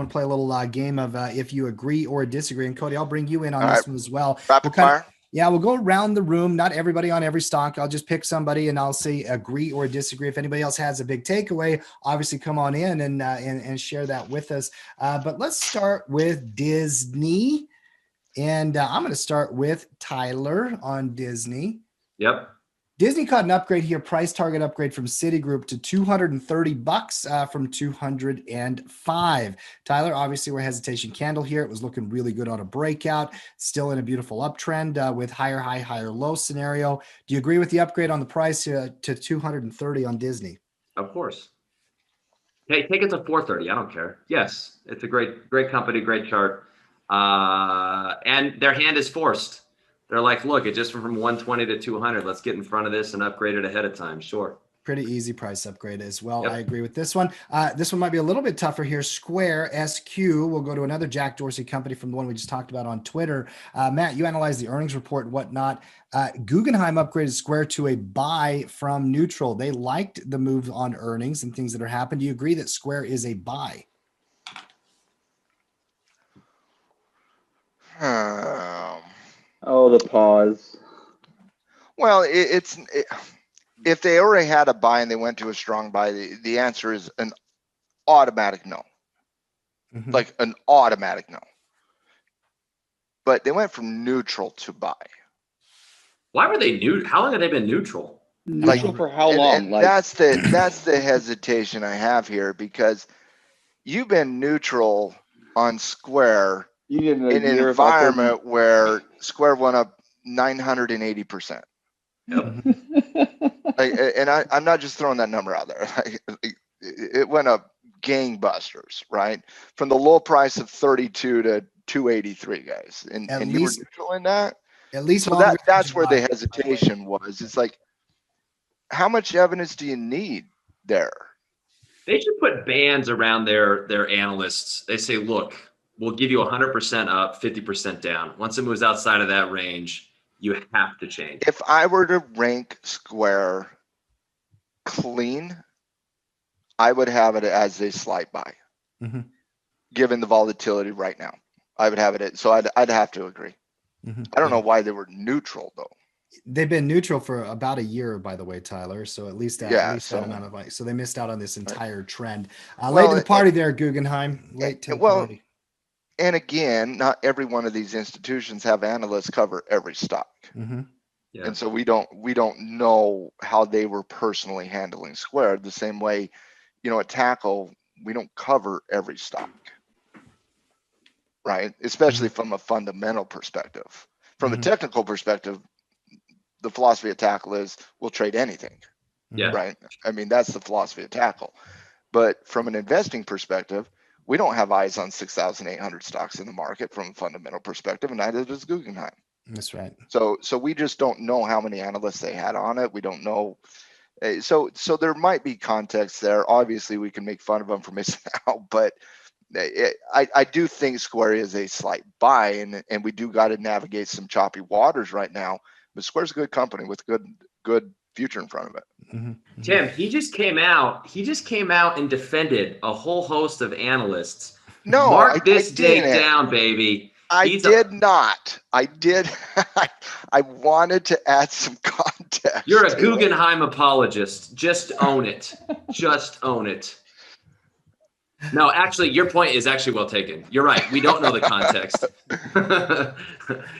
want to play a little game of if you agree or disagree. And Cody, I'll bring you in on All this right. one as well. Rapid fire. Yeah, we'll go around the room. Not everybody on every stock. I'll just pick somebody and I'll say agree or disagree. If anybody else has a big takeaway, obviously come on in and share that with us. But let's start with Disney. And I'm going to start with Tyler on Disney. Yep. Disney caught an upgrade here, price target upgrade from Citigroup to $230 from $205. Tyler, obviously we're hesitation candle here. It was looking really good on a breakout, still in a beautiful uptrend with higher high, higher low scenario. Do you agree with the upgrade on the price to 230 on Disney? Of course. Hey, take it to 430. I don't care. Yes, it's a great company, great chart. And their hand is forced. They're like, look, it just went from 120 to 200. Let's get in front of this and upgrade it ahead of time. Sure. Pretty easy price upgrade as well. Yep. I agree with this one. This one might be a little bit tougher here. Square, SQ, we'll go to another Jack Dorsey company from the one we just talked about on Twitter. Matt, you analyzed the earnings report and whatnot. Guggenheim upgraded Square to a buy from neutral. They liked the move on earnings and things that are happened. Do you agree that Square is a buy? Oh, the pause. Well, if they already had a buy and they went to a strong buy, the answer is an automatic no. Mm-hmm. Like an automatic no. But they went from neutral to buy. Why were they new? How long have they been neutral? Neutral for how long? And that's the hesitation I have here, because you've been neutral on Square in an environment where Square went up 980%. Yep. And I'm not just throwing that number out there. It went up gangbusters, right? From the low price of 32 to 283, guys. And you were neutral in that? At least so that's where the hesitation was. It's like, how much evidence do you need there? They should put bands around their analysts. They say, look, we'll give you 100% up, 50% down. Once it moves outside of that range, you have to change. If I were to rank Square clean, I would have it as a slight buy. Mm-hmm. Given the volatility right now, I would have it. So I'd have to agree. Mm-hmm. I don't know why they were neutral though. They've been neutral for about a year, by the way, Tyler. So at least that amount of money. So they missed out on this entire trend. Late to the party there, Guggenheim. Late to the party. And again, not every one of these institutions have analysts cover every stock. Mm-hmm. Yeah. And so we don't know how they were personally handling Square the same way, at Tackle, we don't cover every stock, right? Especially from a fundamental perspective. From a technical perspective, the philosophy of Tackle is we'll trade anything. Yeah. Right. I mean, that's the philosophy of Tackle. But from an investing perspective, we don't have eyes on 6,800 stocks in the market from a fundamental perspective, and neither does Guggenheim. That's right. So we just don't know how many analysts they had on it. We don't know. So there might be context there. Obviously, we can make fun of them for missing out, but I do think Square is a slight buy, and we do got to navigate some choppy waters right now. But Square's a good company with good future in front of it. Mm-hmm. Tim, he just came out and defended a whole host of analysts. No, mark this date down, baby. I did not. I did. I wanted to add some context. You're a Guggenheim apologist. Just own it. Just own it. No, actually, your point is actually well taken. You're right. We don't know the context.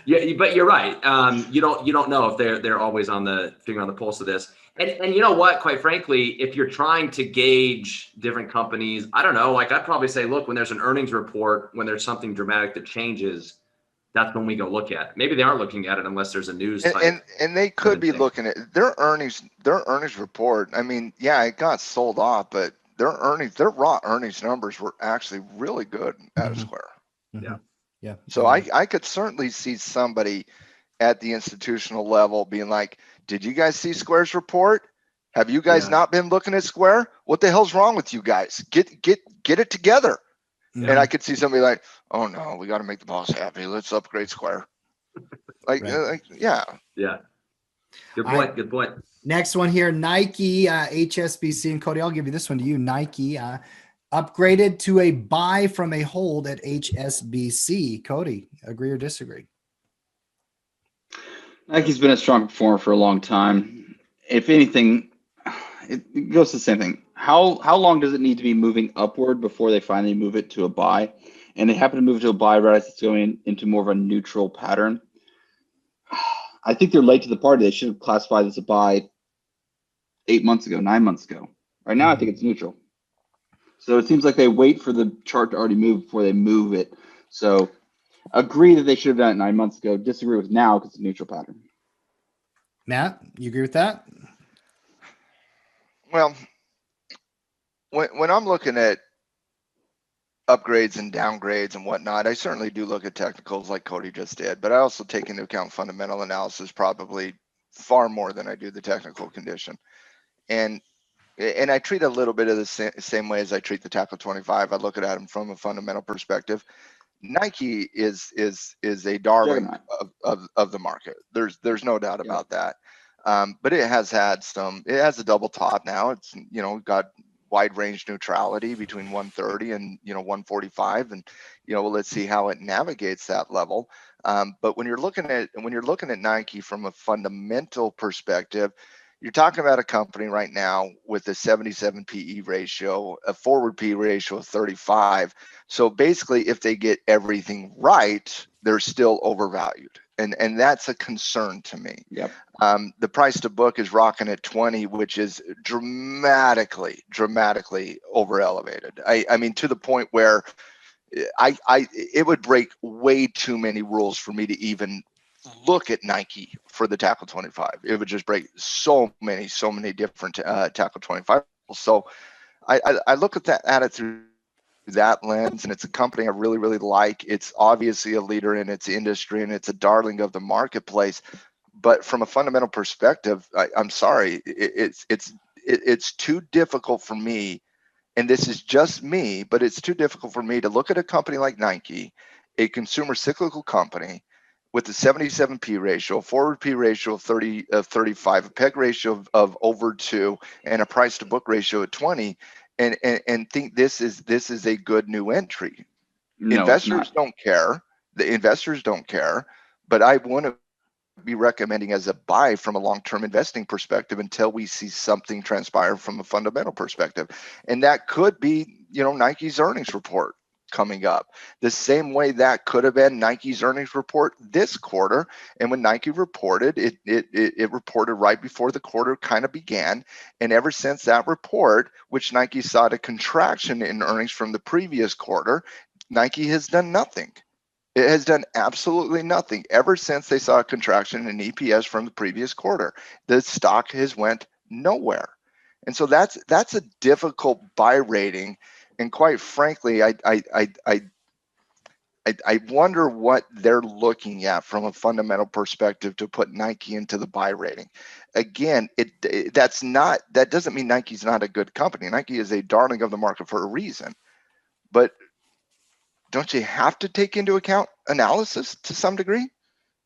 Yeah, but you're right. You don't know if they're always on the finger on the pulse of this. And you know what? Quite frankly, if you're trying to gauge different companies, I don't know. Like I'd probably say, look, when there's an earnings report, when there's something dramatic that changes, that's when we go look at it. Maybe they aren't looking at it unless there's a news. And they could be looking at their earnings report. I mean, yeah, it got sold off, but their raw earnings numbers were actually really good at Square. Yeah. Yeah. So I could certainly see somebody at the institutional level being like, did you guys see Square's report? Have you guys not been looking at Square? What the hell's wrong with you guys? Get it together. Yeah. And I could see somebody like, oh no, we got to make the boss happy. Let's upgrade Square. Yeah. Good point. Good point. Next one here, Nike, HSBC, and Cody, I'll give you this one to you. Nike Upgraded to a buy from a hold at HSBC. Cody, agree or disagree? Nike's been a strong performer for a long time. If anything, it goes to the same thing. How long does it need to be moving upward before they finally move it to a buy? And they happen to move to a buy right as it's going into more of a neutral pattern. I think they're late to the party. They should have classified as a buy 8 months ago, 9 months ago. Right now, I think it's neutral. So it seems like they wait for the chart to already move before they move it. So agree that they should have done it 9 months ago. Disagree with now because it's a neutral pattern. Matt, you agree with that? Well, when I'm looking at upgrades and downgrades and whatnot, I certainly do look at technicals like Cody just did, but I also take into account fundamental analysis probably far more than I do the technical condition. And I treat a little bit of the same way as I treat the Tackle 25. I look at them from a fundamental perspective. Nike is a darling of the market. There's no doubt about that. But it has a double top now. It's, got wide range neutrality between 130 and 145, and let's see how it navigates that level. But when you're looking at Nike from a fundamental perspective, you're talking about a company right now with a 77 PE ratio, a forward PE ratio of 35. So basically, if they get everything right, they're still overvalued. And that's a concern to me. Yep. The price to book is rocking at 20, which is dramatically over elevated. I mean, to the point where it would break way too many rules for me to even look at Nike for the Tackle 25. It would just break so many different Tackle 25. So I look at it through that lens, and it's a company I really like. It's obviously a leader in its industry, and it's a darling of the marketplace. But from a fundamental perspective, I'm sorry, it's too difficult for me, and this is just me, but it's too difficult for me to look at a company like Nike, a consumer cyclical company, with a 77 P ratio, a forward P ratio of 35, a PEG ratio of over 2, and a price to book ratio of 20, and think this is a good new entry. No, Investors don't care. The investors don't care, but I want to be recommending as a buy from a long-term investing perspective until we see something transpire from a fundamental perspective. And that could be, Nike's earnings report coming up, the same way that could have been Nike's earnings report this quarter. And when Nike reported, it reported right before the quarter kind of began. And ever since that report, which Nike saw a contraction in earnings from the previous quarter, Nike has done nothing. It has done absolutely nothing ever since they saw a contraction in EPS from the previous quarter. The stock has went nowhere. And so that's a difficult buy rating. And quite frankly, I wonder what they're looking at from a fundamental perspective to put Nike into the buy rating. Again, that doesn't mean Nike's not a good company. Nike is a darling of the market for a reason. But don't you have to take into account analysis to some degree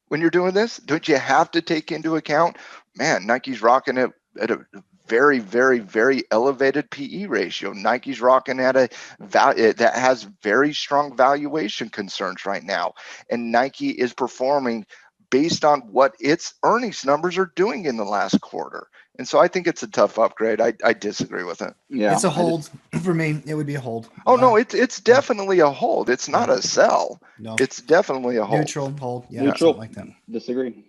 when you're doing this? Don't you have to take into account, man, Nike's rocking it at a very, very, very elevated PE ratio. Nike's rocking at a value that has very strong valuation concerns right now. And Nike is performing based on what its earnings numbers are doing in the last quarter. And so I think it's a tough upgrade. I disagree with it. Yeah, it's a hold for me. It would be a hold. Oh no, it's definitely a hold. It's not a sell. No, it's definitely a hold. Neutral hold. Yeah, neutral. something like that. Disagree.